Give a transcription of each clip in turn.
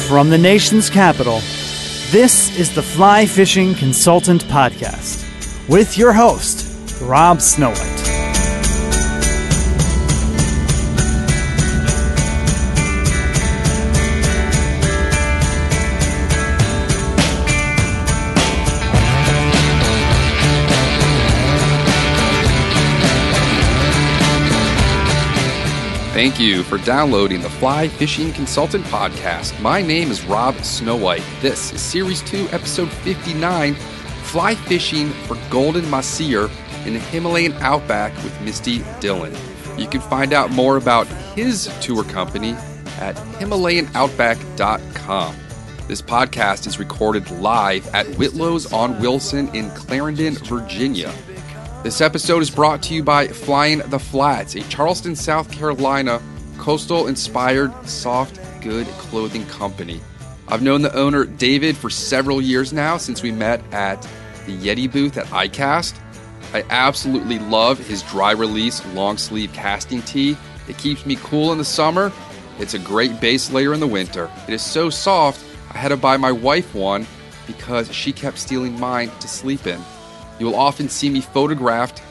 From the nation's capital, this is the Fly Fishing Consultant Podcast with your host, Rob Snowhite. Thank you for downloading the Fly Fishing Consultant Podcast. My name is Rob Snowhite. This is Series 2, Episode 59, Fly Fishing for Golden Mahseer in the Himalayan Outback with Misty Dhillon. You can find out more about his tour company at HimalayanOutback.com. This podcast is recorded live at Whitlow's on Wilson in Clarendon, Virginia. This episode is brought to you by Flying the Flats, a Charleston, South Carolina, coastal-inspired soft good clothing company. I've known the owner, David, for several years now since we met at the Yeti booth at ICAST. I absolutely love his dry-release long-sleeve casting tee. It keeps me cool in the summer. It's a great base layer in the winter. It is so soft, I had to buy my wife one because she kept stealing mine to sleep in. You will often see me photographed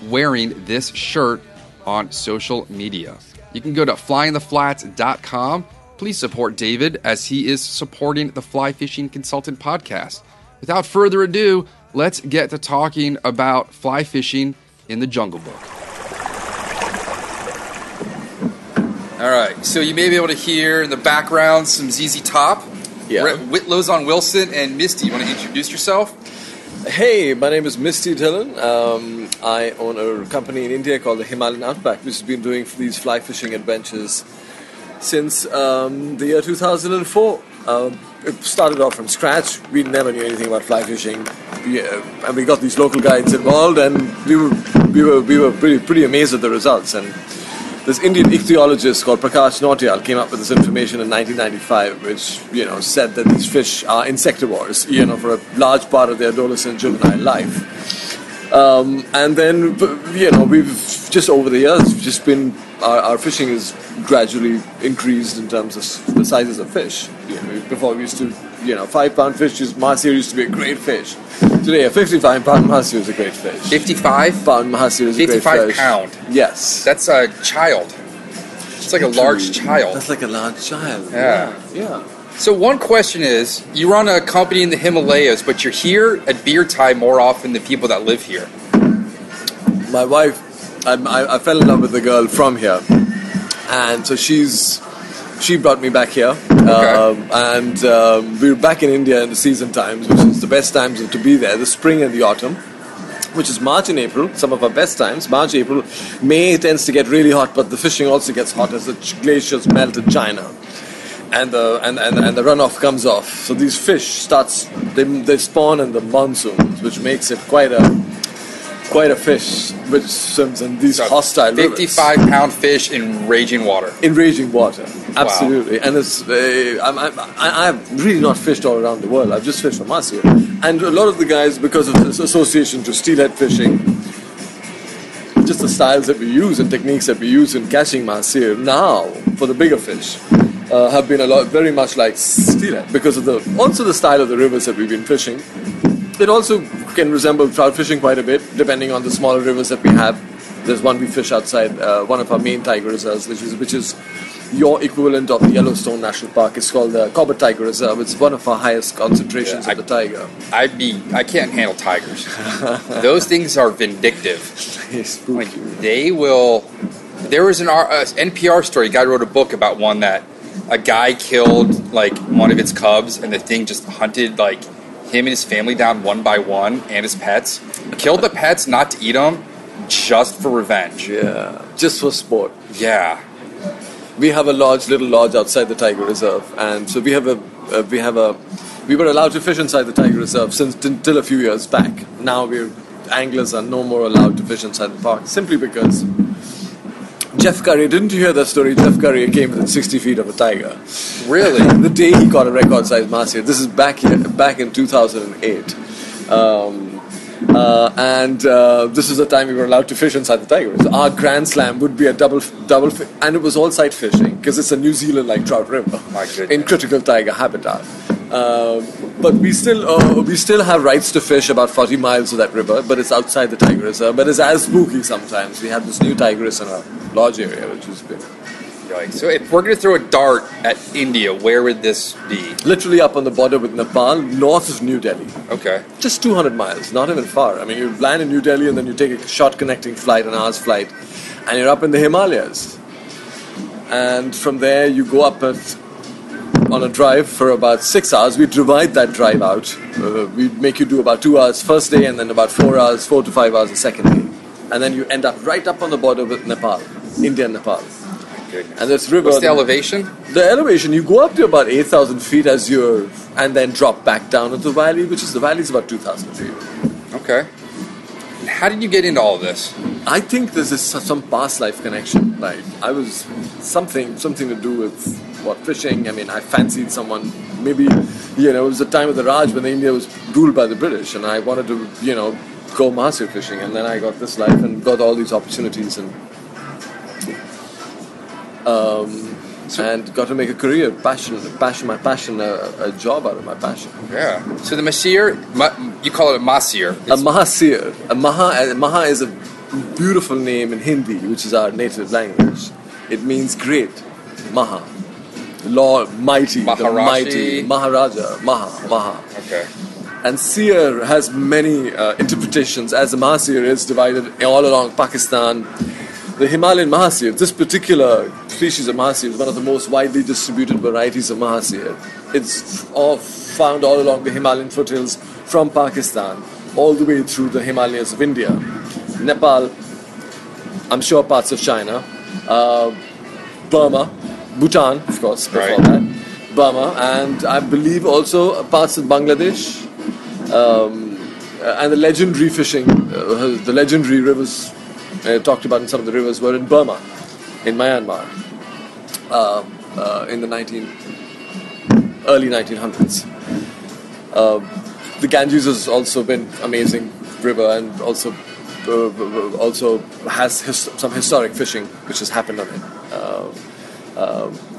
wearing this shirt on social media. You can go to flyingtheflats.com. Please support David as he is supporting the Fly Fishing Consultant Podcast. Without further ado, let's get to talking about fly fishing in the Jungle Book. All right, so you may be able to hear in the background some ZZ Top. Yeah. We're at Whitlow's on Wilson, and Misty, you want to introduce yourself? Hey, my name is Misty Dhillon. I own a company in India called the Himalayan Outback, which has been doing these fly fishing adventures since the year 2004. It started off from scratch. We never knew anything about fly fishing, and we got these local guides involved, and we were pretty amazed at the results. And this Indian ichthyologist called Prakash Nautiyal came up with this information in 1995, which said that these fish are insectivores, for a large part of their adolescent juvenile life. And then, we've just over the years, just been our fishing has gradually increased in terms of the sizes of fish. Before we used to, 5-pound fish, Mahseer used to be a great fish. Today, a 55-pound Mahseer is a great fish. 55-pound Mahseer is a great fish. 55-pound? Yes. That's a child. It's like a large child. That's like a large child. Yeah. Yeah. So one question is, you run a company in the Himalayas, but you're here at beer time more often than people that live here. My wife, I fell in love with a girl from here. And so she brought me back here. Okay. We were back in India in the season times, which is the best times to be there, the spring and the autumn, which is March and April, some of our best times. March, April, May tends to get really hot, but the fishing also gets hot as the glaciers melt in China, and the runoff comes off. So these fish they spawn in the monsoons, which makes it quite a fish which swims in these hostile rivers. 55-pound fish in raging water. In raging water, absolutely. Wow. And it's I've really not fished all around the world. I've just fished for Mahseer. And a lot of the guys, because of this association to steelhead fishing, just the styles that we use and techniques that we use in catching Mahseer now for the bigger fish have been very much like steelhead because of also the style of the rivers that we've been fishing. It also can resemble trout fishing quite a bit, depending on the smaller rivers that we have. There's one we fish outside one of our main tiger reserves, which is your equivalent of the Yellowstone National Park. It's called the Cobbett Tiger Reserve. It's one of our highest concentrations of the tiger. I can't handle tigers. Those things are vindictive. Spooky. They will. There was an NPR story. A guy wrote a book about one that a guy killed one of its cubs, and the thing just hunted him and his family down one by one, and his pets. Killed the pets not to eat them, just for revenge. Yeah, just for sport. Yeah. We have a little lodge outside the tiger reserve, and so we were allowed to fish inside the tiger reserve until a few years back. Now anglers are no more allowed to fish inside the park, simply because Jeff Curry, didn't you hear that story? Jeff Curry came within 60 feet of a tiger. Really? The day he caught a record-sized Mahseer. This is back in 2008. and this is the time we were allowed to fish inside the tiger reserve. Our grand slam would be a double, and it was all sight fishing because it's a New Zealand-like trout river in critical tiger habitat. But we still have rights to fish about 40 miles of that river, but it's outside the tiger reserve. But it's as spooky sometimes. We have this new tigress in a lodge area, which is big. So if we're going to throw a dart at India, where would this be? Literally up on the border with Nepal, north of New Delhi. Okay. Just 200 miles, not even far. I mean, you land in New Delhi and then you take a short connecting flight, an hour's flight, and you're up in the Himalayas. And from there, you go up on a drive for about 6 hours. We divide that drive out. We make you do about 2 hours first day and then about 4 to 5 hours the second day. And then you end up right up on the border with Nepal, India and Nepal. Goodness. And this river... What's the elevation? The elevation, you go up to about 8,000 feet and then drop back down into the valley, the valley is about 2,000 feet. Okay. And how did you get into all of this? I think there's some past life connection. Like, I was something to do with fishing. I mean, I fancied someone. Maybe, it was the time of the Raj when India was ruled by the British, and I wanted to, go Mahseer fishing. And then I got this life and got all these opportunities and got to make a career, a job out of my passion. Yeah. So the Mahseer, you call it a Mahseer. A Mahseer. Maha is a beautiful name in Hindi, which is our native language. It means great. Maha. Lord, mighty, the mighty, Maharaja, Maha. Okay. And seer has many interpretations, as the Mahseer is divided all along Pakistan. The Himalayan Mahseer, this particular species of Mahseer is one of the most widely distributed varieties of Mahseer. It's found all along the Himalayan foothills from Pakistan all the way through the Himalayas of India, Nepal, I'm sure parts of China, Burma, Bhutan, of course, before that, Burma, and I believe also parts of Bangladesh, and the legendary fishing, the legendary rivers talked about in some of the rivers were in Burma, in Myanmar, in the early 1900s. The Ganges has also been amazing river and also has some historic fishing which has happened on it.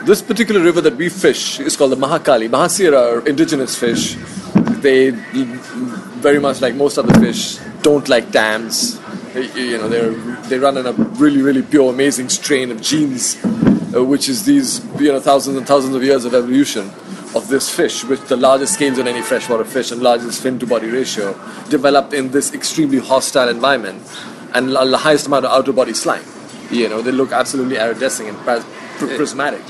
This particular river that we fish is called the Mahakali. Mahseer are indigenous fish. They, very much like most other fish, don't like dams. They run in a really, really pure, amazing strain of genes, which is these thousands and thousands of years of evolution of this fish, with the largest scales on any freshwater fish and largest fin to body ratio, developed in this extremely hostile environment, and the highest amount of outer body slime. They look absolutely iridescent and prismatic.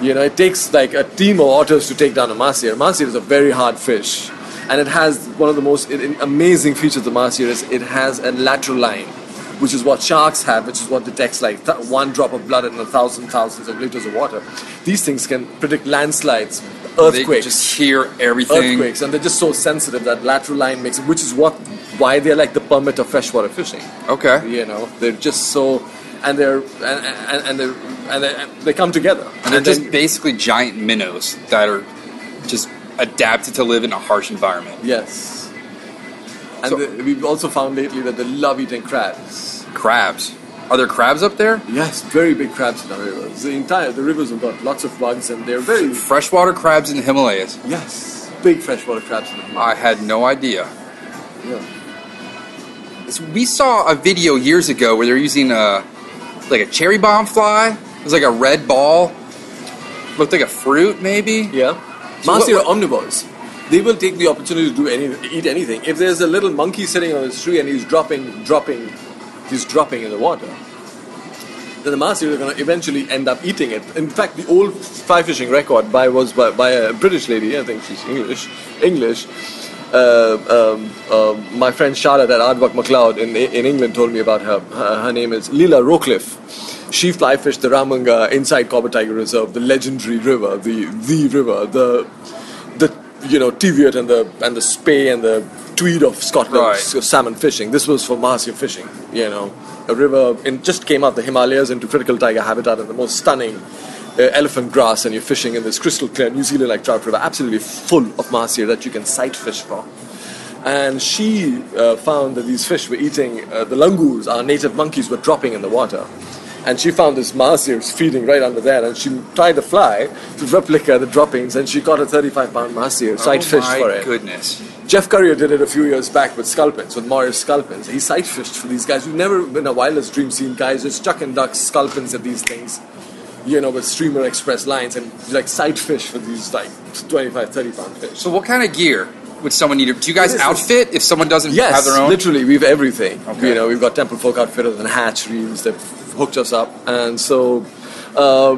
It takes like a team of otters to take down a Mahseer. Mahseer is a very hard fish. And it has one of the most amazing features of Mahseer is it has a lateral line, which is what sharks have, which is what detects like one drop of blood in thousands of liters of water. These things can predict landslides, earthquakes. They just hear everything. Earthquakes, and they're just so sensitive that lateral line makes it, which is why they're like the permit of freshwater fishing. Okay. They're just so, and they come together. And they're just basically giant minnows that are just adapted to live in a harsh environment. Yes. And we've also found lately that they love eating crabs. Crabs? Are there crabs up there? Yes, very big crabs in the rivers. The rivers have got lots of bugs, and they're very... Freshwater crabs in the Himalayas? Yes, big freshwater crabs in the Himalayas. I had no idea. Yeah. So we saw a video years ago where they're using a cherry bomb fly. It was like a red ball. Looked like a fruit, maybe? Yeah. Mahseer are omnivores. They will take the opportunity to eat anything. If there's a little monkey sitting on this tree and he's dropping in the water, then the Mahseer are going to eventually end up eating it. In fact, the old fly fishing record was by a British lady. I think she's English. My friend Charlotte at Ardvock MacLeod in England told me about her. Her name is Leela Rowcliffe. She fly fished the Ramunga inside Cobbett Tiger Reserve, the legendary river, the river, the Teviot and the Spey and the Tweed of Scotland, salmon fishing. This was for Mahseer fishing. A river just came out the Himalayas into critical tiger habitat and the most stunning elephant grass, and you're fishing in this crystal clear New Zealand like trout river, absolutely full of Mahseer that you can sight fish for. And she found that these fish were eating, the langurs, our native monkeys, were dropping in the water. And she found this Mahseer feeding right under there, and she tried to fly to replicate the droppings, and she caught a 35-pound Mahseer, sight fish for it. Oh my goodness. Jeff Currier did it a few years back with sculpins, with Morris sculpins. He sight fished for these guys. We've never been a wildest dream seen guys just chucking ducks, sculpins at these things, with streamer express lines, and like sight fish for these like 25, 30-pound fish. So what kind of gear would someone need? Do you guys outfit if someone doesn't have their own? Yes, literally, we've everything. Okay. We've got Temple Folk Outfitters and hatch reels that hooked us up, and so we'll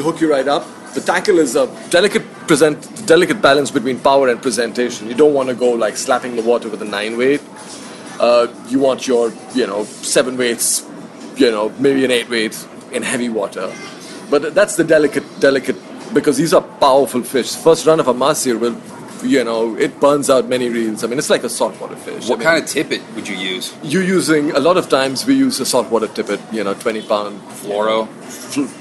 hook you right up. The tackle is a delicate balance between power and presentation. You don't want to go like slapping the water with a 9-weight. You want your 7 weights, maybe an 8 weight in heavy water. But that's the delicate, because these are powerful fish. First run of a Mahseer will, it burns out many reels. I mean, it's like a saltwater fish. What kind of tippet would you use? A lot of times we use a saltwater tippet, 20-pound. Fluoro?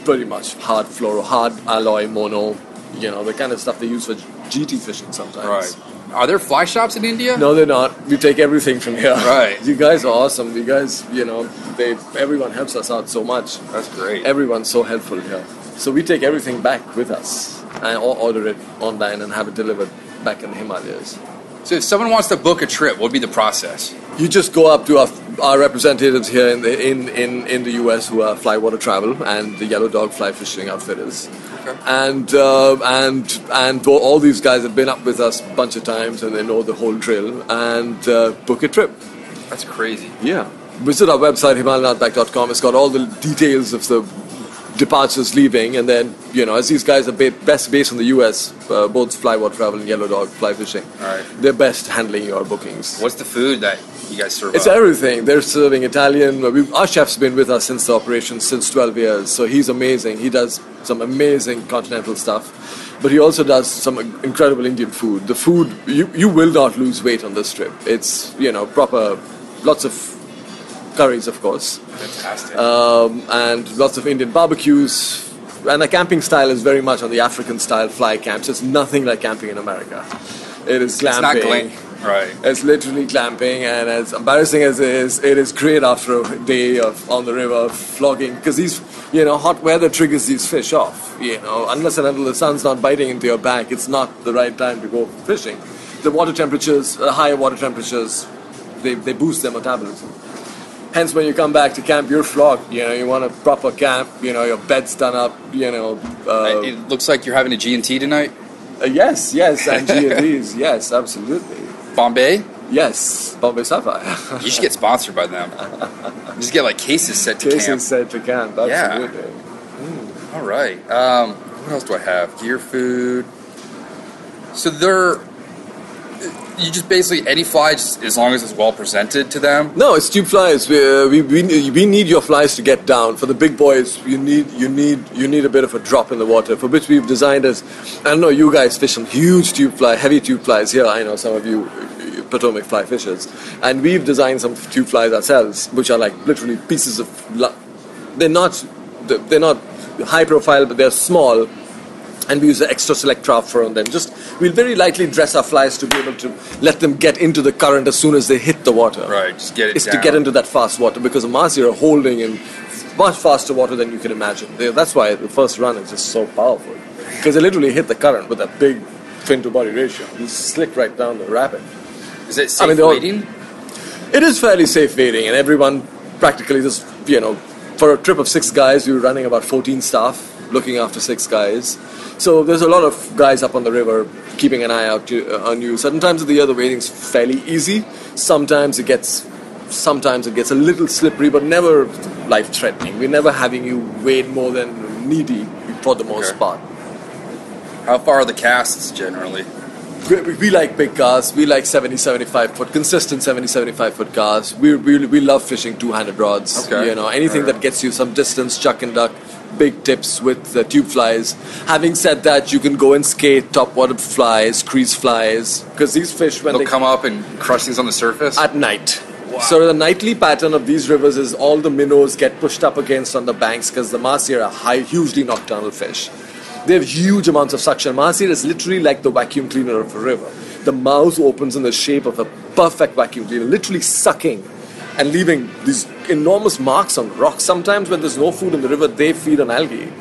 Pretty much. Hard fluoro, hard alloy, mono, the kind of stuff they use for GT fishing sometimes. Right. Are there fly shops in India? No, they're not. We take everything from here. Right. You guys are awesome. You guys, everyone helps us out so much. That's great. Everyone's so helpful here. So we take everything back with us and order it online and have it delivered back in the Himalayas. So if someone wants to book a trip, what would be the process? You just go up to our representatives here in the US who are Fly Water Travel and the Yellow Dog Fly Fishing Outfitters. Okay. And all these guys have been up with us a bunch of times and they know the whole drill and book a trip. That's crazy. Yeah. Visit our website, HimalayanOutback.com. It's got all the details of the departures leaving, and then as these guys are best based in the US, both Fly Water Travel and Yellow Dog Fly Fishing, right, they're best handling your bookings. What's the food that you guys serve? It's everything. They're serving Italian. Our chef's been with us since the operation, since 12 years, so he's amazing. He does some amazing continental stuff, but he also does some incredible Indian food. The food, you will not lose weight on this trip. It's proper, lots of curries, of course. Fantastic. And lots of Indian barbecues. And the camping style is very much on the African style fly camps. It's nothing like camping in America. It is glamping. It's not right. It's literally glamping, and as embarrassing as it is great after a day on the river flogging, because these, hot weather triggers these fish off. Unless and until the sun's not biting into your back, it's not the right time to go fishing. The water temperatures, higher water temperatures, they boost their metabolism. Hence, when you come back to camp, you're flogged. You want a proper camp. Your bed's done up. It looks like you're having a G&T tonight. Yes, and G&Ts. Yes, absolutely. Bombay? Yes, Bombay Sapphire. You should get sponsored by them. Just get cases set to camp. Cases set to camp. Absolutely. Yeah. All right. What else do I have? Gear, food. So you just basically any fly, just as long as it's well presented to them. No, it's tube flies. We need your flies to get down. For the big boys, you need a bit of a drop in the water. For which we've designed I know you guys fish some huge heavy tube flies here. I know some of you Potomac fly fishers, and we've designed some tube flies ourselves, which are like literally pieces of. They're not high profile, but they're small. And we use an extra select craft for on them. We'll very lightly dress our flies to be able to let them get into the current as soon as they hit the water. Right, just get it It's down. to get into that fast water, because the Mahseer are holding in much faster water than you can imagine. That's why the first run is just so powerful. Because they literally hit the current with that big fin to body ratio. You slick right down the rapid. Is it safe wading? It is fairly safe wading, and everyone practically just, for a trip of 6 guys, we were running about 14 staff looking after 6 guys. So there's a lot of guys up on the river keeping an eye out on you. Certain times of the year the wading's fairly easy. Sometimes it gets a little slippery, but never life-threatening. We're never having you wade more than knee-deep for the most part. How far are the casts generally? We like big casts. We like 70, 75 foot, consistent 70, 75 foot casts. We love fishing two-handed rods. Okay. Anything that gets you some distance, chuck and duck. Big tips with the tube flies. Having said that, you can go and skate topwater flies, crease flies, because these fish, when they'll come up and crush things on the surface at night. Wow. So the nightly pattern of these rivers is all the minnows get pushed up against on the banks, because the Mahseer are hugely nocturnal fish. They have huge amounts of suction. Mahseer is literally like the vacuum cleaner of a river. The mouth opens in the shape of a perfect vacuum cleaner, literally sucking and leaving these enormous marks on rocks. Sometimes when there's no food in the river, they feed on algae.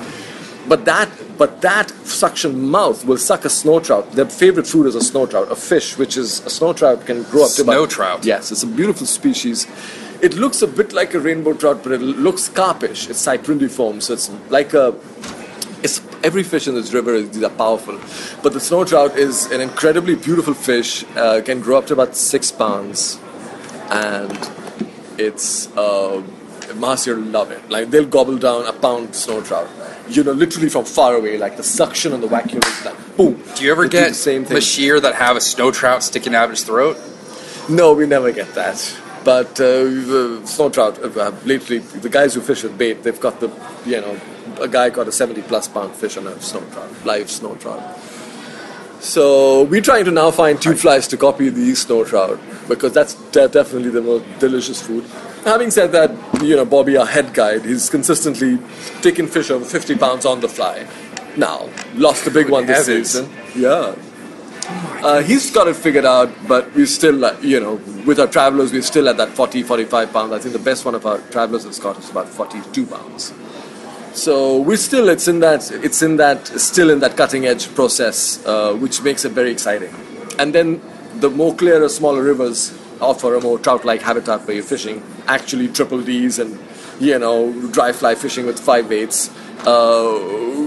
But that suction mouth will suck a snow trout. Their favorite food is a snow trout, a fish, which is a snow trout can grow up to about... Snow trout? Yes, it's a beautiful species. It looks a bit like a rainbow trout, but it looks carpish. It's cyprindiform, so it's like a... every fish in this river is powerful. But the snow trout is an incredibly beautiful fish, can grow up to about 6 pounds. And it's... Mahseer love it. Like, they'll gobble down a pound snow trout. Literally from far away, like the suction on the vacuum is like, boom. Do you ever get Mahseer that have a snow trout sticking out of his throat? No, we never get that. But snow trout, lately, the guys who fish with bait, they've got a guy caught a 70-plus pound fish on a snow trout, live snow trout. So we're trying to now find tube flies to copy the snow trout, because that's definitely the most delicious food. Having said that, Bobby, our head guide, he's consistently taken fish over 50 pounds on the fly. Now, lost a big one this season. Yeah. He's got it figured out, but we're still, with our travelers, we're still at that 40, 45 pounds. I think the best one of our travelers has got is about 42 pounds. So we're still, still in that cutting edge process, which makes it very exciting. And then the more clearer, smaller rivers offer a more trout-like habitat where you're fishing, actually triple Ds and, dry fly fishing with 5 baits.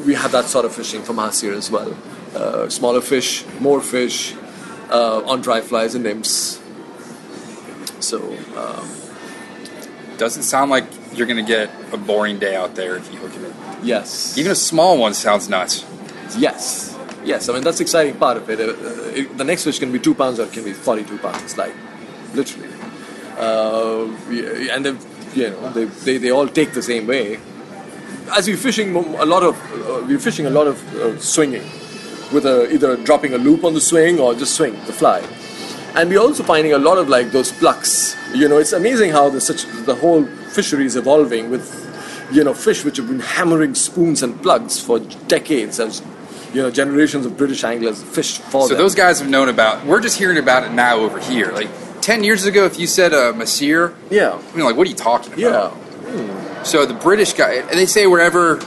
We have that sort of fishing from Mahseer as well. Smaller fish, more fish, on dry flies and nymphs. So, doesn't sound like you're going to get a boring day out there if you hook it. Yes. Even a small one sounds nuts. Yes. I mean, that's the exciting part of it. The next fish can be 2 pounds or it can be 42 pounds, like, literally. And they all take the same way. As we're fishing a lot of swinging, with either dropping a loop on the swing or just swing the fly. And we're also finding a lot of like those plucks. It's amazing how the whole fishery is evolving with, fish which have been hammering spoons and plugs for decades as, generations of British anglers fished for them. So those guys have known about, we're just hearing about it now over here. Like 10 years ago, if you said Mahseer, yeah. Like, what are you talking about? Yeah. So the British guy, they say wherever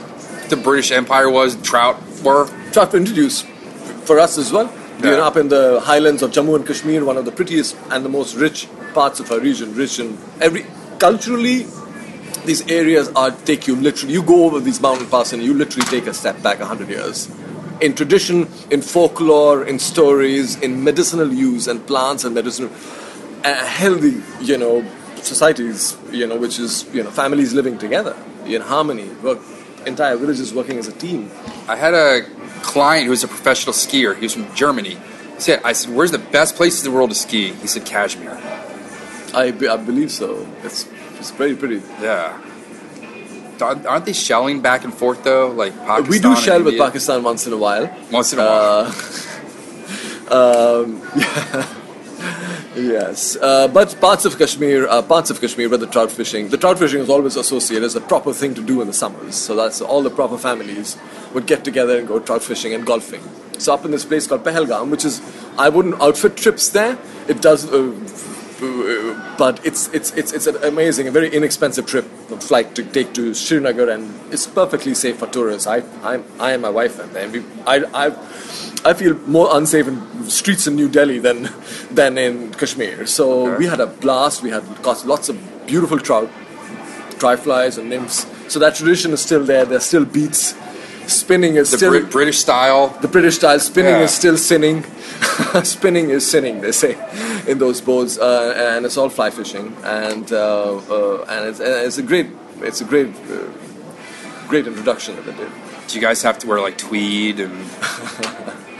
the British Empire was, trout were. Trout were introduced for us as well. Yeah. Up in the highlands of Jammu and Kashmir, one of the prettiest and the most rich parts of our region. Rich in culturally, these areas take you literally. You go over these mountain passes and you literally take a step back 100 years. In tradition, in folklore, in stories, in medicinal use and plants and medicinal, healthy, societies, which is, families living together in harmony, entire villages working as a team. I had a client who was a professional skier. He was from Germany. I said, where's the best place in the world to ski? He said, Kashmir. I believe so. It's very pretty. Yeah. Aren't they shelling back and forth, though? Like Pakistan? We do shell with Pakistan once in a while. Once in a while. Yes. But parts of Kashmir where the trout fishing is always associated as a proper thing to do in the summers. So that's all the proper families would get together and go trout fishing and golfing. So up in this place called Pahalgam, which is, I wouldn't outfit trips there. It does, but it's an amazing, a very inexpensive flight to take to Srinagar, and it's perfectly safe for tourists. I and my wife went there. I feel more unsafe in streets in New Delhi than in Kashmir. So we had a blast. We had got lots of beautiful trout, dry flies and nymphs. So that tradition is still there. There's still beats. Spinning is still... British style. The British style. Spinning is still sinning. Spinning is sinning, they say, in those boats. And it's all fly fishing. And it's a great introduction that they did. Do you guys have to wear like tweed and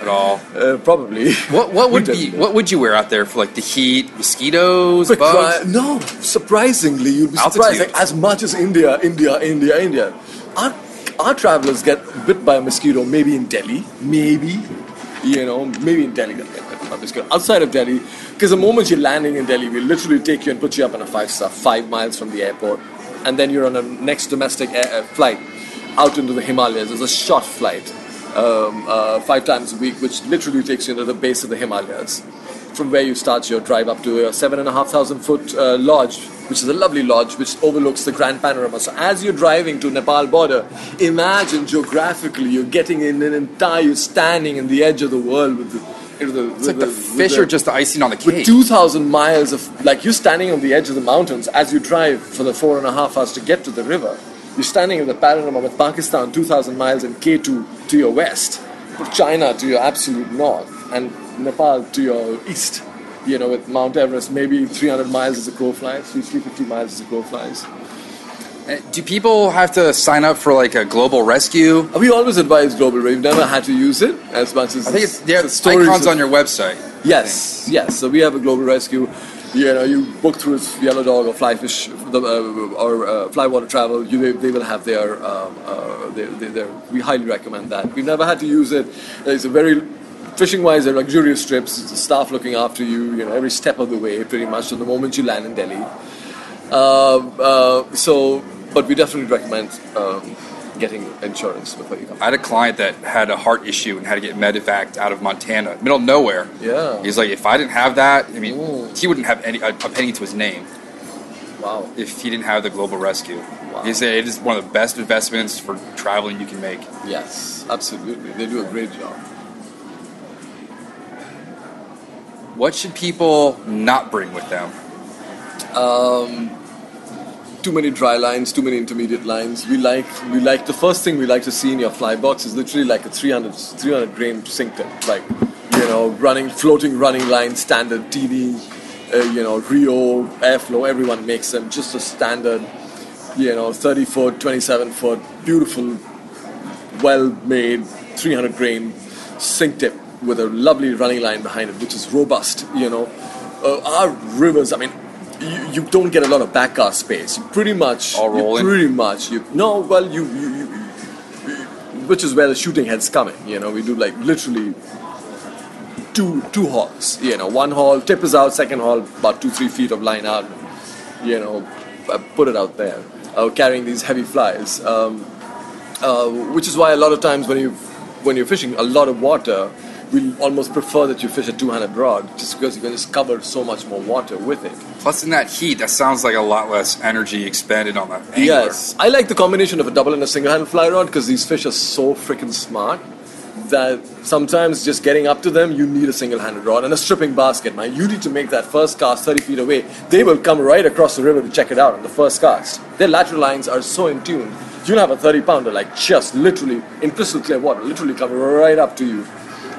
at all? Probably. What would you wear out there for like the heat, mosquitoes, bugs? No, surprisingly, you'd be surprised. Like, as much as India. Our travelers get bit by a mosquito, maybe in Delhi, maybe in Delhi they'll get bit by a mosquito. Outside of Delhi, because the moment you're landing in Delhi, we'll literally take you and put you up in a 5-star, 5 miles from the airport, and then you're on a next domestic flight out into the Himalayas. It's a short flight, 5 times a week, which literally takes you to the base of the Himalayas. From where you start your drive up to a 7,500 foot lodge, which is a lovely lodge which overlooks the grand panorama. So as you're driving to Nepal border, imagine geographically you're getting in you're standing in the edge of the world with the fish are just the icing on the cake. With 2,000 miles of, like, you're standing on the edge of the mountains as you drive for the 4.5 hours to get to the river. You're standing in the panorama with Pakistan 2,000 miles and K2 to your west, China to your absolute north, and Nepal to your east, with Mount Everest, maybe 300 miles as the crow flies, 350 miles as the crow flies. Do people have to sign up for like a global rescue? We always advise global. We've never had to use it as much as I think it's icons on your website. Yes. So we have a global rescue. You book through Yellow Dog or Flyfish or Flywater Travel. They will have their. We highly recommend that. We've never had to use it. It's a very fishing-wise, they're luxurious trips. It's the staff looking after you, every step of the way, pretty much, from the moment you land in Delhi. But we definitely recommend getting insurance before you come. I had a client that had a heart issue and had to get medevaced out of Montana, middle of nowhere. Yeah. He's like, if I didn't have that, he wouldn't have a penny to his name. Wow. If he didn't have the global rescue. Wow. He said it is one of the best investments for traveling you can make. Yes, absolutely. They do a great job. What should people not bring with them? Too many dry lines, too many intermediate lines. We like the first thing we like to see in your fly box is literally like a 300 grain sink tip, like floating running line, standard TD, Rio, Airflow. Everyone makes them just a standard, 30 foot, 27 foot, beautiful, well made 300 grain sink tip with a lovely running line behind it, which is robust. Our rivers, you don't get a lot of backcast space. You pretty much all rolling. Which is where the shooting heads come in. We do like literally two hauls. One haul, tip is out, second haul about 2-3 feet of line out. Put it out there, carrying these heavy flies. Which is why a lot of times when you're fishing a lot of water, we almost prefer that you fish a 200 rod, just because you can just cover so much more water with it. Plus, in that heat, that sounds like a lot less energy expended on the angler. Yes, I like the combination of a double and a single-handed fly rod because these fish are so freaking smart that sometimes just getting up to them, you need a single-handed rod and a stripping basket. Man, you need to make that first cast 30 feet away. They will come right across the river to check it out on the first cast. Their lateral lines are so in tune. You'll have a 30-pounder like just literally in crystal clear water, literally come right up to you.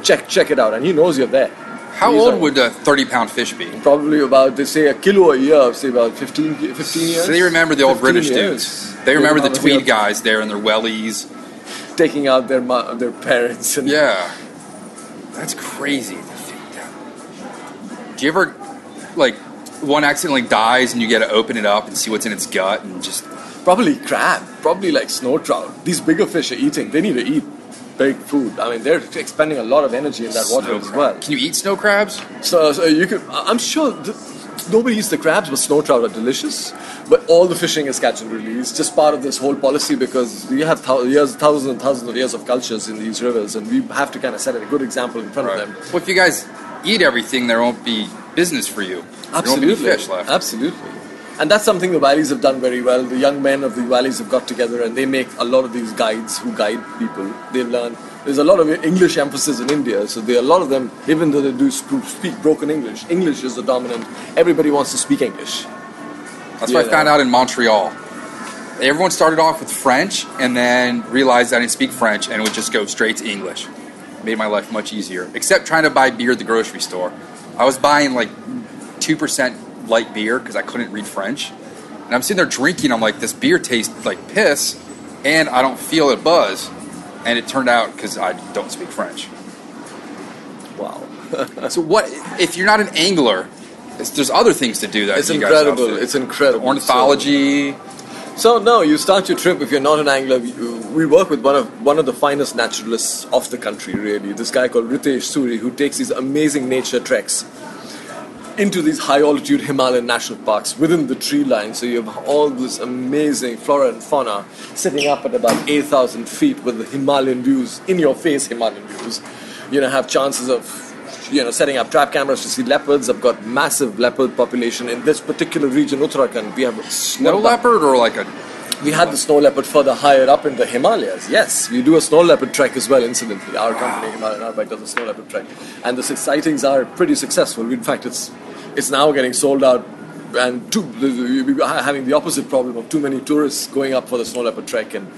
Check it out, and he knows you're there. How old would a 30-pound fish be? Probably about, they say, a kilo a year, say about 15 years. So they remember the old British years. dudes. They remember the tweed guys there in their wellies. Taking out their parents. And yeah. That's crazy to think that. Do you ever, one accidentally dies and you get to open it up and see what's in its gut and just... Probably crab, probably like snow trout. These bigger fish are eating, they need to eat big food. They're expending a lot of energy in that water as well. Can you eat snow crabs? So you could. I'm sure nobody eats the crabs, but snow trout are delicious. But all the fishing is catch and release, just part of this whole policy because we have thousands and thousands of years of cultures in these rivers, and we have to kind of set a good example in front of them. Well, if you guys eat everything, there won't be business for you. Absolutely, there won't be fish left. Absolutely. And that's something the valleys have done very well. The young men of the valleys have got together and they make a lot of these guides who guide people. They've learned, there's a lot of English emphasis in India, so a lot of them, even though they do speak broken English is the dominant. Everybody wants to speak English. That's what I found out in Montreal. Everyone started off with French and then realized I didn't speak French and would just go straight to English. Made my life much easier, except trying to buy beer at the grocery store. I was buying 2% light beer because I couldn't read French, and I'm sitting there drinking. I'm like, this beer tastes like piss, and I don't feel it buzz. And it turned out because I don't speak French. Wow. So what if you're not an angler? There's other things to do that. It's incredible. It's incredible. Ornithology. So no, you start your trip if you're not an angler. We work with one of the finest naturalists of the country. Really, this guy called Ritesh Suri, who takes these amazing nature treks. into these high-altitude Himalayan national parks within the tree line. So you have all this amazing flora and fauna sitting up at about 8,000 feet with the Himalayan views, in your face Himalayan views. Have chances of, setting up trap cameras to see leopards. I've got massive leopard population in this particular region, Uttarakhand. We have snow leopard or like a... We had the snow leopard further higher up in the Himalayas. Yes, we do a snow leopard trek as well, incidentally. Our company, Himalayan Outback, does a snow leopard trek. And the sightings are pretty successful. In fact, it's now getting sold out, and we are having the opposite problem of too many tourists going up for the snow leopard trek. And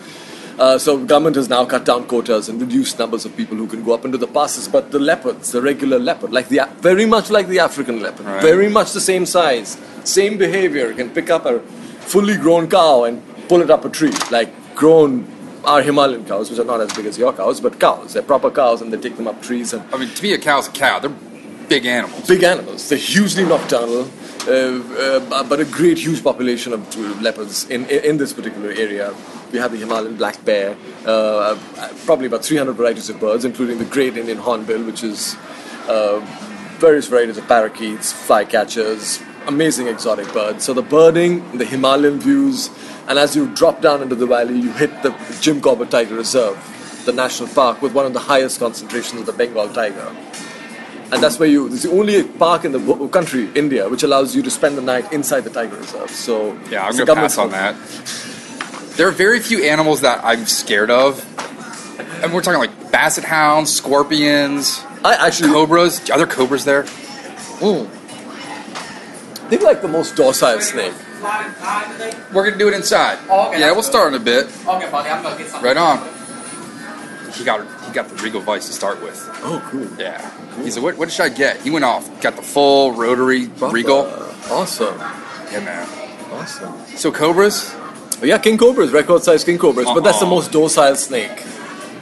so government has now cut down quotas and reduced numbers of people who can go up into the passes. But the leopards, the regular leopard, very much like the African leopard, right. Very much the same size, same behavior, can pick up a fully grown cow and pull it up a tree, like our Himalayan cows, which are not as big as your cows, but cows. They're proper cows, and they take them up trees. And to me, a cow's a cow. They're big animals. Big animals. They're hugely nocturnal, but a great, huge population of leopards in this particular area. We have the Himalayan black bear, probably about 300 varieties of birds, including the great Indian hornbill, which is various varieties of parakeets, flycatchers, amazing exotic birds. So the birding, the Himalayan views, and as you drop down into the valley, you hit the Jim Corbett Tiger Reserve, the national park with one of the highest concentrations of the Bengal tiger. And that's where it's the only park in the country, India, which allows you to spend the night inside the tiger reserve. So yeah, I'm going to pass on that. There are very few animals that I'm scared of. And we're talking like basset hounds, scorpions, cobras. Are there cobras there? They're like the most docile snake. We're going to do it inside. Oh, okay, yeah, we'll start in a bit. Okay, buddy, I'm going to get something. Right on. He got the Regal Vice to start with. Oh, cool. Yeah. Cool. He said, what should I get? He went off. Got the full rotary Regal. Awesome. Yeah, man. Awesome. So cobras? Oh, yeah, king cobras, record-sized king cobras. But that's the most docile snake.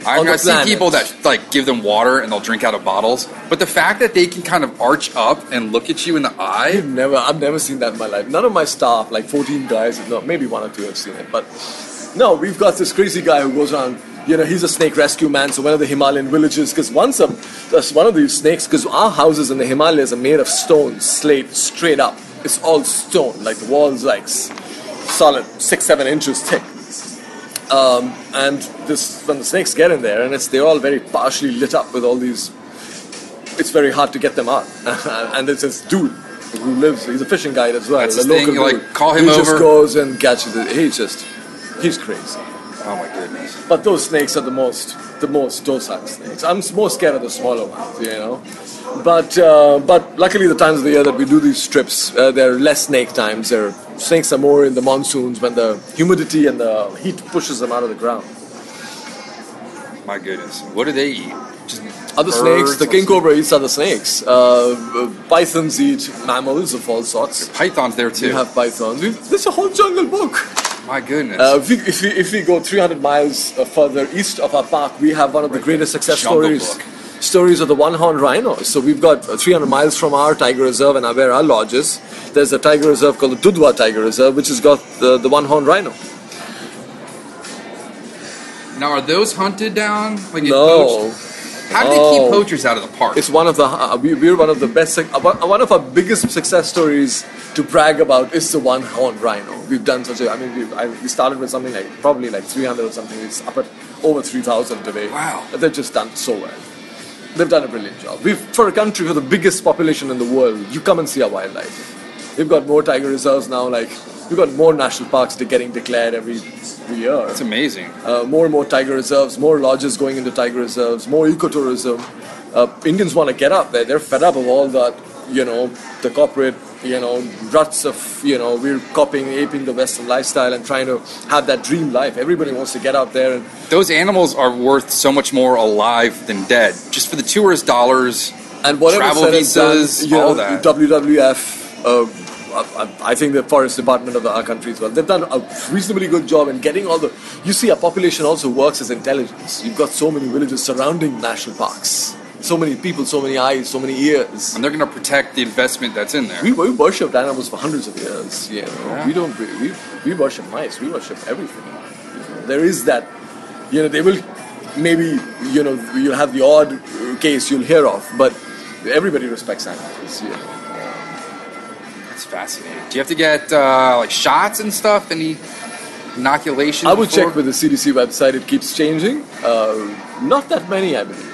I see people that give them water and they'll drink out of bottles. But the fact that they can kind of arch up and look at you in the eye. I've never seen that in my life. None of my staff, like 14 guys, no, maybe one or two have seen it. But no, we've got this crazy guy who goes around, he's a snake rescue man. So one of the Himalayan villages, because one of these snakes, because our houses in the Himalayas are made of stone, slate, straight up. It's all stone, like the walls like solid 6-7 inches thick. And when the snakes get in there, and they're all very partially lit up with all these, it's very hard to get them out. And there's this dude who he's a fishing guide as well. That's his thing, call him over. He just goes and catches it. He's crazy. Oh my goodness. But those snakes are the most docile snakes. I'm more scared of the smaller ones, But luckily the times of the year that we do these trips, there are less snake times. Snakes are more in the monsoons when the humidity and the heat pushes them out of the ground. My goodness. What do they eat? Just other snakes. The king cobra eats other snakes. Pythons eat mammals of all sorts. Pythons there too. We have pythons. There's a whole jungle book. My goodness. If we go 300 miles further east of our park, we have one of the greatest success stories of the one-horned rhino. So we've got 300 miles from our tiger reserve and where our lodge is. There's a tiger reserve called the Dudhwa Tiger Reserve, which has got the one-horned rhino. Now, are those hunted down? No. How do they keep poachers out of the park? It's one of we're one of the best, one of our biggest success stories to brag about is the one-horned rhino. We've done we started with something probably 300 or something. It's up at over 3,000 today. Wow. They've just done so well. They've done a brilliant job. For a country with the biggest population in the world, you come and see our wildlife. We've got more tiger reserves now, we've got more national parks getting declared every year. It's amazing. More and more tiger reserves, more lodges going into tiger reserves, more ecotourism. Indians want to get up there. They're fed up of all that, the corporate, ruts of, we're aping the Western lifestyle and trying to have that dream life. Everybody wants to get out there. And those animals are worth so much more alive than dead. Just for the tourist dollars, and whatever travel visas, all that. WWF, I think the forest department of our country as well. They've done a reasonably good job in getting all the... You see, our population also works as intelligence. You've got so many villages surrounding national parks. So many people, so many eyes, so many ears. And they're going to protect the investment that's in there. We worshipped animals for hundreds of years. Yeah. We worship mice. We worship everything. There is that... they will... Maybe, you'll have the odd case you'll hear of, but everybody respects animals. fascinating. Do you have to get like shots and stuff? Any inoculation? I would before? check with the CDC website. It keeps changing. Not that many, I believe.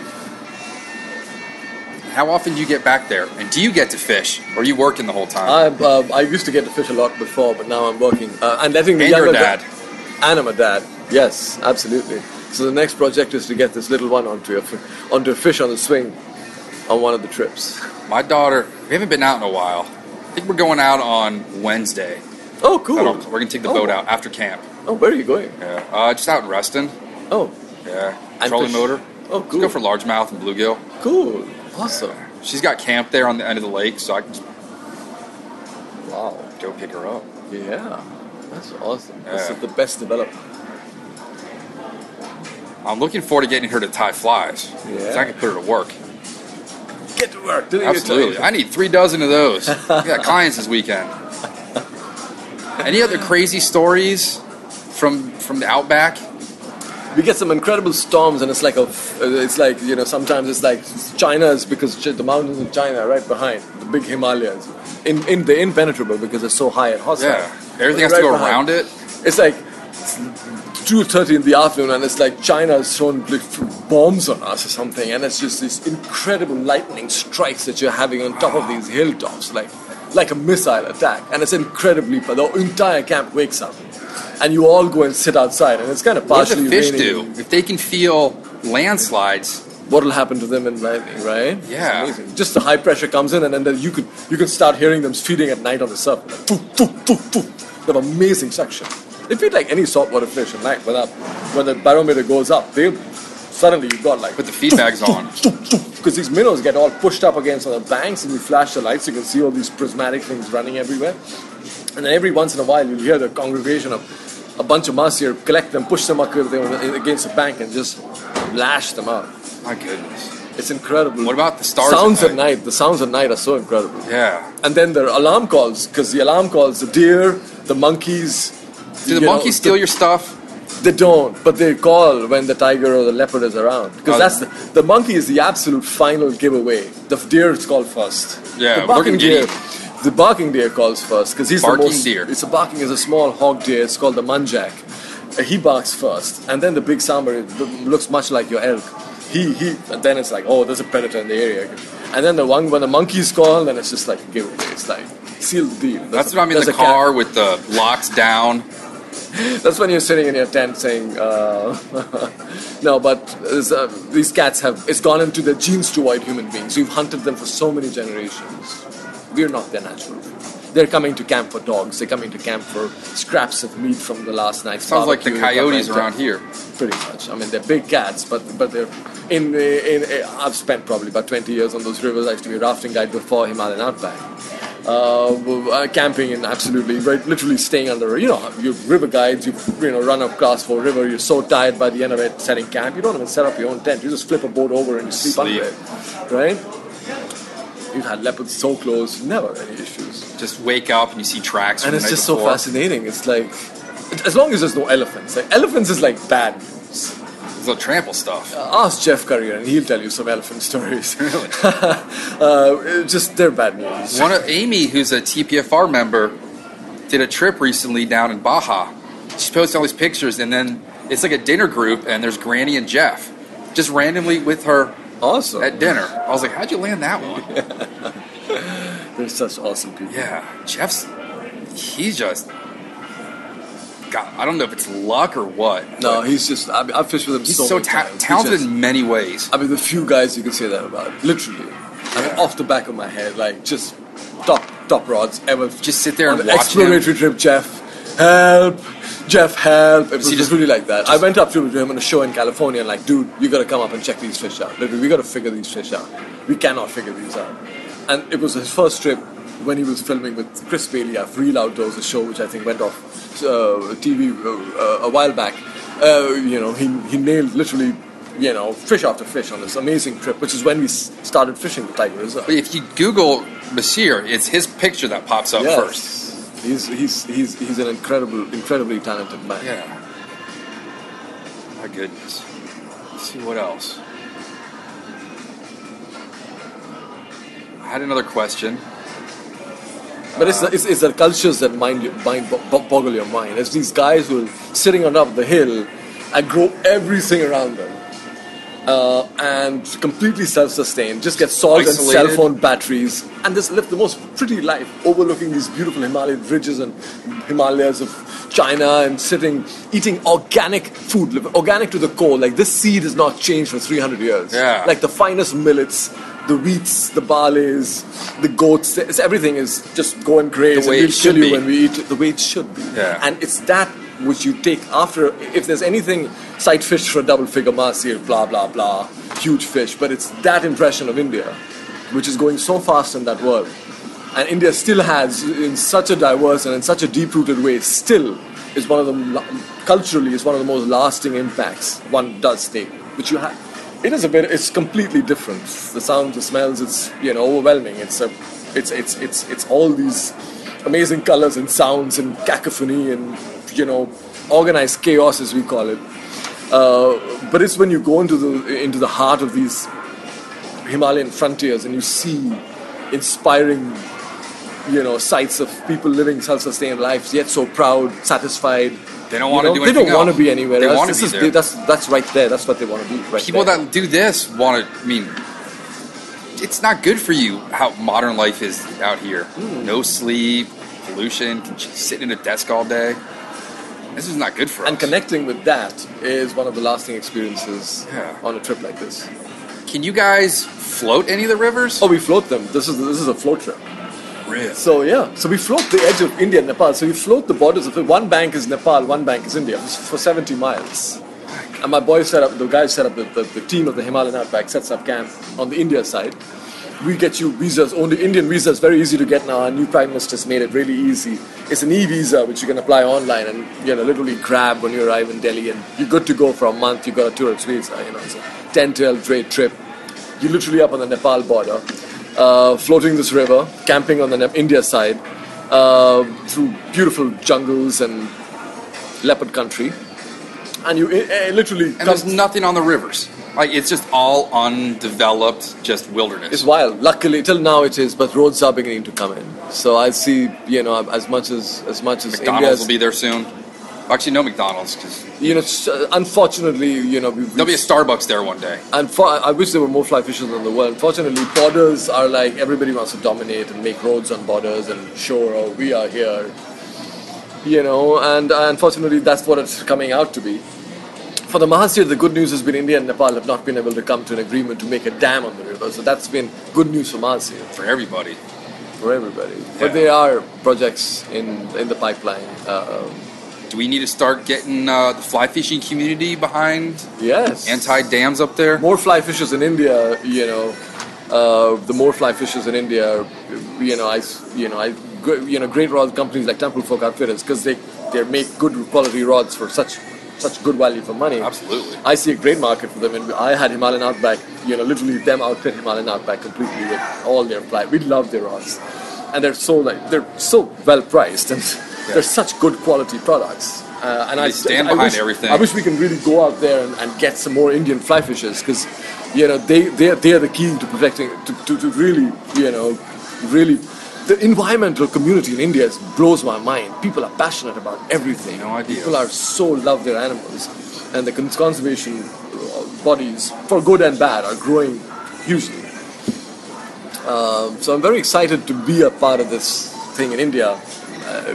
How often do you get back there? And do you get to fish? Or are you working the whole time? I used to get to fish a lot before, but now I'm working. And letting the And younger you're a dad. And I'm a dad. Yes, absolutely. So the next project is to get this little one onto a fish on the swing on one of the trips. My daughter, we haven't been out in a while. I think we're going out on Wednesday. Oh, cool. We're going to take the boat out after camp. Oh, where are you going? Yeah, just out in Reston. Oh. Yeah, And trolling fish. motor. Oh, Let's cool. go for largemouth and bluegill. Cool. Awesome. She's got camp there on the end of the lake, so I can just Wow. go pick her up. Yeah. That's awesome. This Yeah. is the best development. I'm looking forward to getting her to tie flies. Yeah. So I can put her to work. Get to work. Didn't Absolutely. I need 3 dozen of those. I got clients this weekend. Any other crazy stories from the Outback? We get some incredible storms, and it's like sometimes it's like China is because the mountains of China are right behind the big Himalayas. They're impenetrable because they're so high and hostile. Yeah. Everything has Right to go behind. around it. It's like 2:30 in the afternoon, and it's like China has thrown like, bombs on us or something, and it's just these incredible lightning strikes that you're having on top of these hilltops, like a missile attack, and it's incredibly. The entire camp wakes up, and you all go and sit outside, and it's kind of What does partially the fish raining. do? If they can feel landslides, What will happen to them in lightning, right? Yeah. It's amazing. Just the high pressure comes in, and then you can start hearing them feeding at night on the surf. Like, poof, poof, poof, poof. They have amazing suction. They feed like any saltwater fish at night. When the barometer goes up, suddenly you've got like put the feed bags on. because these minnows get all pushed up against on the banks, and you flash the lights, you can see all these prismatic things running everywhere. And then every once in a while, you'll hear the congregation of a bunch of Mahseer collect them, push them up against the bank, and just lash them out. My goodness. It's incredible. What about the stars Sounds at at night. The sounds at night are so incredible. Yeah. And then there are alarm calls, because the alarm calls, the deer, the monkeys. Do the monkeys steal your stuff? They don't, but they call when the tiger or the leopard is around. Because the monkey is the absolute final giveaway. The deer is called first. Yeah, the we're barking gonna get deer. The barking deer calls first because he's Barking the most. deer. It's a barking is a small hog deer. It's called the manjak. He barks first, and then the big sambar looks much like your elk. And then it's like, oh, there's a predator in the area. And then when the monkeys call, then it's just like a giveaway. It's like seal the deal. That's when I'm in the car with the locks down. That's when you're sitting in your tent saying, no, but these cats it's gone into their genes to avoid human beings. We've hunted them for so many generations. We're not their natural food. They're coming to camp for dogs. They're coming to camp for scraps of meat from the last night's Sounds like the barbecue. coyotes around here. Pretty much. I mean, they're big cats, but they're I've spent probably about 20 years on those rivers. I used to be a rafting guide before Himalayan Outback. Camping and absolutely, right, literally staying under, you're river guides, you run a class 4 river, you're so tired by the end of it setting camp, you don't even set up your own tent, you just flip a boat over and you sleep under it, right? We've had leopards so close, never any issues. Just wake up and you see tracks. And from it's the night just so before. fascinating, it's like, as long as there's no elephants, like elephants is like bad news. It's the trample stuff. Ask Jeff Currier and he'll tell you some elephant stories. Really? Just they're bad news. Amy, who's a TPFR member, did a trip recently down in Baja. She posted all these pictures, and then it's like a dinner group, and there's Granny and Jeff, just randomly with her Awesome. at dinner. I was like, how'd you land that one? They're such awesome people. Yeah, he's just God. I don't know if it's luck or what. No, he's just. I've fished with him He's so so many times. talented in many ways. I mean, the few guys you can say that about, literally. I mean, off the back of my head, like just top rods ever. Just sit there on and the watch him. exploratory trip, Jeff. Help, Jeff, help. It was he just really like that. I went up to him on a show in California and like, dude, you gotta come up and check these fish out. Literally, we gotta figure these fish out. We cannot figure these out. And it was his first trip when he was filming with Chris Bailey at Real Outdoors, a show which I think went off TV a while back. He nailed literally, fish after fish on this amazing trip, which is when we started fishing the Tiger Reserve. But if you Google Mahseer, it's his picture that pops up Yes. first. He's an incredibly talented man. Yeah. My goodness. Let's see what else. I had another question. But it's the cultures that boggle your mind. It's these guys who are sitting on top of the hill and grow everything around them. And completely self-sustained, just get salt Isolated. and cell phone batteries, and just live the most pretty life, overlooking these beautiful Himalayan ridges and Himalayas of China, and eating organic food, organic to the core. Like, this seed has not changed for 300 years. Yeah. Like the finest millets, the wheats, the barleys, the goats, everything is just go and graze, The way and it we'll should kill you be. when we eat it the way it should be. Yeah. And it's that which you take after. If there's anything, sight fish for a double figure, Mahseer, blah blah blah, huge fish, but it's that impression of India, which is going so fast in that world. And India still has, in such a diverse and in such a deep-rooted way, still is one of the, culturally, is one of the most lasting impacts one does take, which you have. It's completely different. The sounds, the smells, it's, overwhelming. It's all these amazing colors and sounds and cacophony and, organized chaos, as we call it. But it's when you go into the heart of these Himalayan frontiers and you see inspiring, sights of people living self-sustained lives, yet so proud, satisfied. They don't want to do anything They don't want to else. be anywhere They else. want to be there. That's right there. That's what they want to be. Right People there. that do this want to, it's not good for you how modern life is out here. No sleep, pollution, can sit in a desk all day. This is not good for us. And connecting with that is one of the lasting experiences on a trip like this. Can you guys float any of the rivers? Oh, we float them. This is a float trip. Really? So we float the edge of India and Nepal. So we float the borders of it. One bank is Nepal, one bank is India for 70 miles. And my boys the guys set up, the team of the Himalayan Outback sets up camp on the India side. We get you visas, only Indian visas, very easy to get now. Our new Prime Minister's made it really easy. It's an e-visa which you can apply online and literally grab when you arrive in Delhi, and you're good to go for a month. You've got a tourist visa, it's a 10-12 day trip. You're literally up on the Nepal border, floating this river, camping on the India side, through beautiful jungles and leopard country. And you literally... And there's nothing on the rivers. Like, it's just all undeveloped, just wilderness. It's wild. Luckily, till now it is, but roads are beginning to come in. So I see, as much as McDonald's India's, will be there soon. Actually, no McDonald's, because unfortunately, there'll be a Starbucks there one day. I wish there were more fly fishers in the world. Unfortunately, borders are like, everybody wants to dominate and make roads on borders and show, we are here. And unfortunately, that's what it's coming out to be. For the Mahseer, the good news has been India and Nepal have not been able to come to an agreement to make a dam on the river. So that's been good news for Mahseer. For everybody. But there are projects in the pipeline. Do we need to start getting the fly fishing community behind Yes. anti-dams up there? More fly fishers in India, the more fly fishers in India, great rod companies like Temple Folk Outfitters, because they make good quality rods for such good value for money. Absolutely. I see a great market for them, and I had Himalayan Outback, literally them outfit Himalayan Outback completely with all their fly. We love their rods, and they're so well priced, and they're such good quality products. And I stand behind everything. I wish we can really go out there and get some more Indian fly fishers, because they are the key to protecting to really really. The environmental community in India blows my mind. People are passionate about everything. No idea. People are so love their animals, and the conservation bodies, for good and bad, are growing hugely. So I'm very excited to be a part of this thing in India,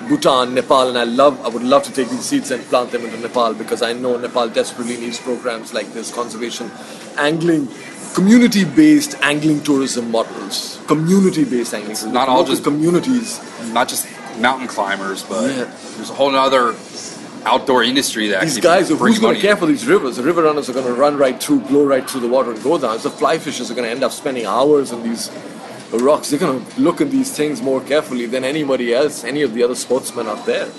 Bhutan, Nepal, and I would love to take these seeds and plant them into Nepal, because I know Nepal desperately needs programs like this, conservation, angling. Community-based angling tourism models. Community-based angling. It's not all just communities. Not just mountain climbers, but there's a whole other outdoor industry that These actually guys, who's brings going money to care for these rivers? The river runners are going to run right through, blow right through the water and go down. The fly fishers are going to end up spending hours on these rocks. They're going to look at these things more carefully than anybody else, any of the other sportsmen out there.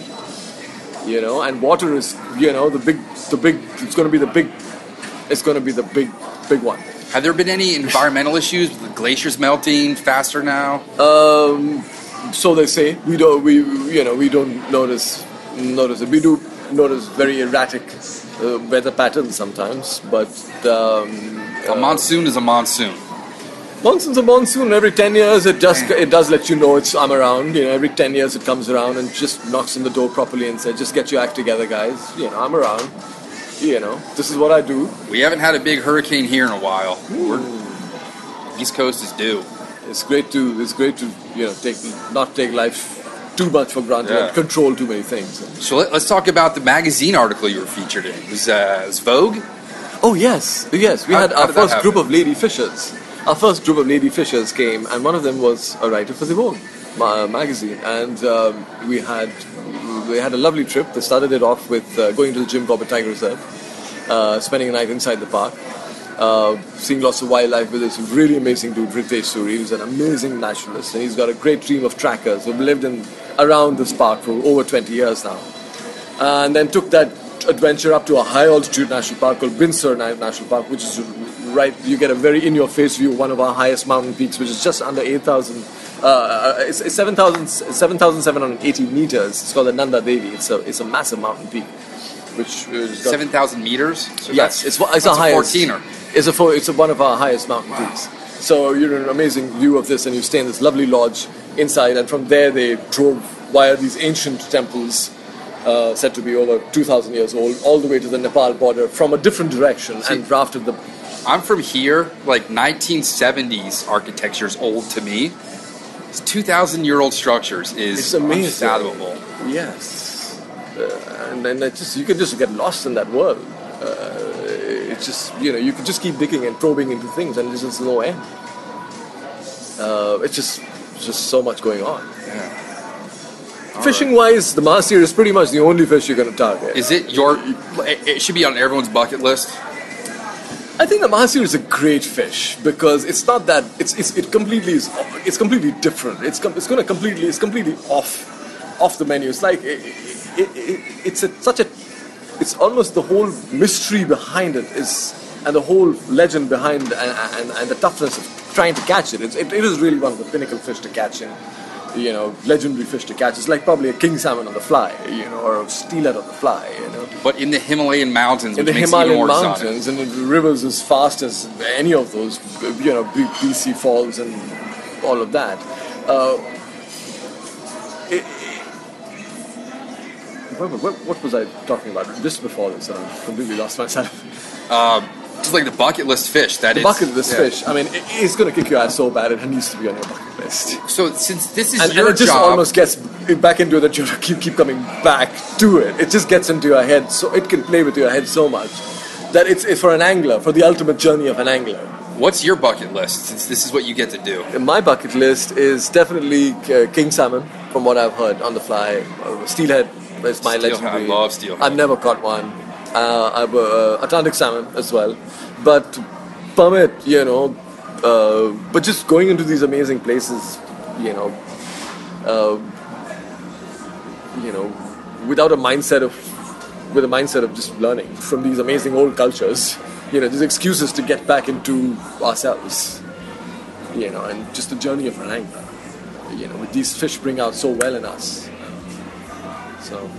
And water is, it's going to be the big one. Have there been any environmental issues with the glaciers melting faster now? So they say. We don't notice it. We do notice very erratic weather patterns sometimes, but a monsoon is a monsoon. Monsoon's a monsoon. Every 10 years, it does let you know I'm around. Every 10 years it comes around and just knocks on the door properly and says, "Just get your act together, guys. I'm around. This is what I do." We haven't had a big hurricane here in a while. East Coast is due. It's great to not take life too much for granted and control too many things. So let's talk about the magazine article you were featured in. It was Vogue? Oh, yes. We had our first group of lady fishers. Our first group of lady fishers came, and one of them was a writer for the Vogue magazine. And we had a lovely trip. They started it off with going to the Jim Corbett Tiger Reserve, spending a night inside the park, seeing lots of wildlife with this really amazing dude, Ritesh Suri. He's an amazing naturalist, and he's got a great team of trackers who've lived around this park for over 20 years now. And then took that adventure up to a high altitude national park called Binsur National Park, which is you get a very in-your-face view of one of our highest mountain peaks, which is just under 8,000. It's 7,780 meters. It's called the Nanda Devi. It's a massive mountain peak, which is 7,000 meters. So yes, it's a highest. 14er. It's one of our highest mountain peaks. So you're in an amazing view of this, and you stay in this lovely lodge inside. And from there, they drove via these ancient temples, said to be over 2,000 years old, all the way to the Nepal border from a different direction, and drafted the. I'm from here, like 1970s architecture is old to me. 2,000-year-old structures is unfathomable. Yes, and then you can just get lost in that world. It's just you can just keep digging and probing into things, and there's just no end. It's just so much going on. Yeah. Fishing-wise, the Mahseer is pretty much the only fish you're going to target. Is it it should be on everyone's bucket list? I think the Mahseer is a great fish because it's not that it's completely different. It's completely off the menu. It's like it's almost the whole mystery behind it and the whole legend behind and the toughness of trying to catch it. It is really one of the pinnacle fish to catch in. Legendary fish to catch. It's like probably a king salmon on the fly, or a steelhead on the fly, But in the Himalayan mountains, in the Himalayan mountains, and in rivers as fast as any of those, BC Falls and all of that. What was I talking about just before this? I completely lost myself. Just like the bucket list fish. Bucket list fish. I mean, it's going to kick your ass so bad it needs to be on your bucket list. So since this is and your it just job, almost gets back into it that you keep coming back to it. It just gets into your head, so it can play with your head so much that it's for an angler, for the ultimate journey of an angler. What's your bucket list? Since this is what you get to do. My bucket list is definitely king salmon, from what I've heard on the fly. Steelhead is my legendary. I love steelhead. I've never caught one. I've Atlantic salmon as well, but permit, but just going into these amazing places, without a mindset of just learning from these amazing old cultures, these excuses to get back into ourselves, and just the journey of an angler, with these fish bring out so well in us. So.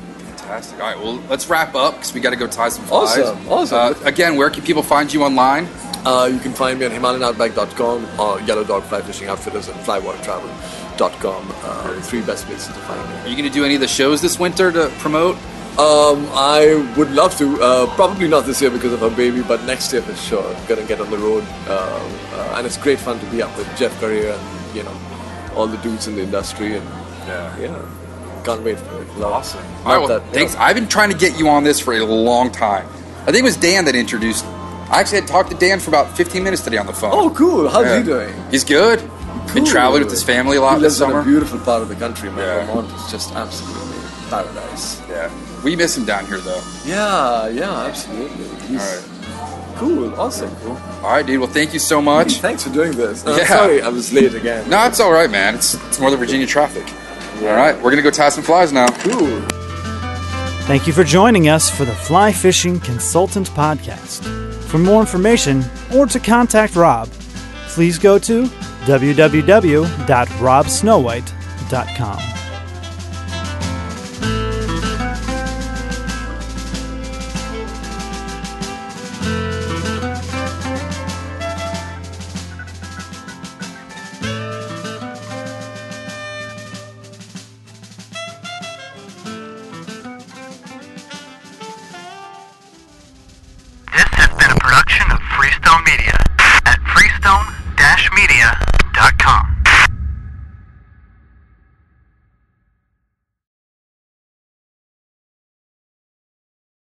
Fantastic. All right, well, let's wrap up because we got to go tie some flies. Awesome. Again, where can people find you online? You can find me on HimalayanOutback.com or Yellow Dog Fly Fishing Outfitters and FlyWaterTravel.com. 3 best places to find me. Are you going to do any of the shows this winter to promote? I would love to. Probably not this year because of her baby, but next year for sure. Gonna get on the road, and it's great fun to be up with Jeff Currier and all the dudes in the industry, and can't wait for it. Awesome. All right, well, thanks. I've been trying to get you on this for a long time. I think it was Dan that introduced. I actually had talked to Dan for about 15 minutes today on the phone. Oh, cool. How's he doing? He's good. Cool. Been traveling with his family a lot this summer. He lives in a beautiful part of the country, man. Vermont is just absolutely paradise. Yeah. We miss him down here, though. Yeah, absolutely. All right. Cool. Awesome. Cool. All right, dude. Well, thank you so much. Hey, thanks for doing this. Sorry, I was late again. No, it's all right, man. It's Northern Virginia traffic. Yeah. All right, we're going to go tie some flies now. Cool. Thank you for joining us for the Fly Fishing Consultant Podcast. For more information or to contact Rob, please go to www.robsnowhite.com. Greystone Media.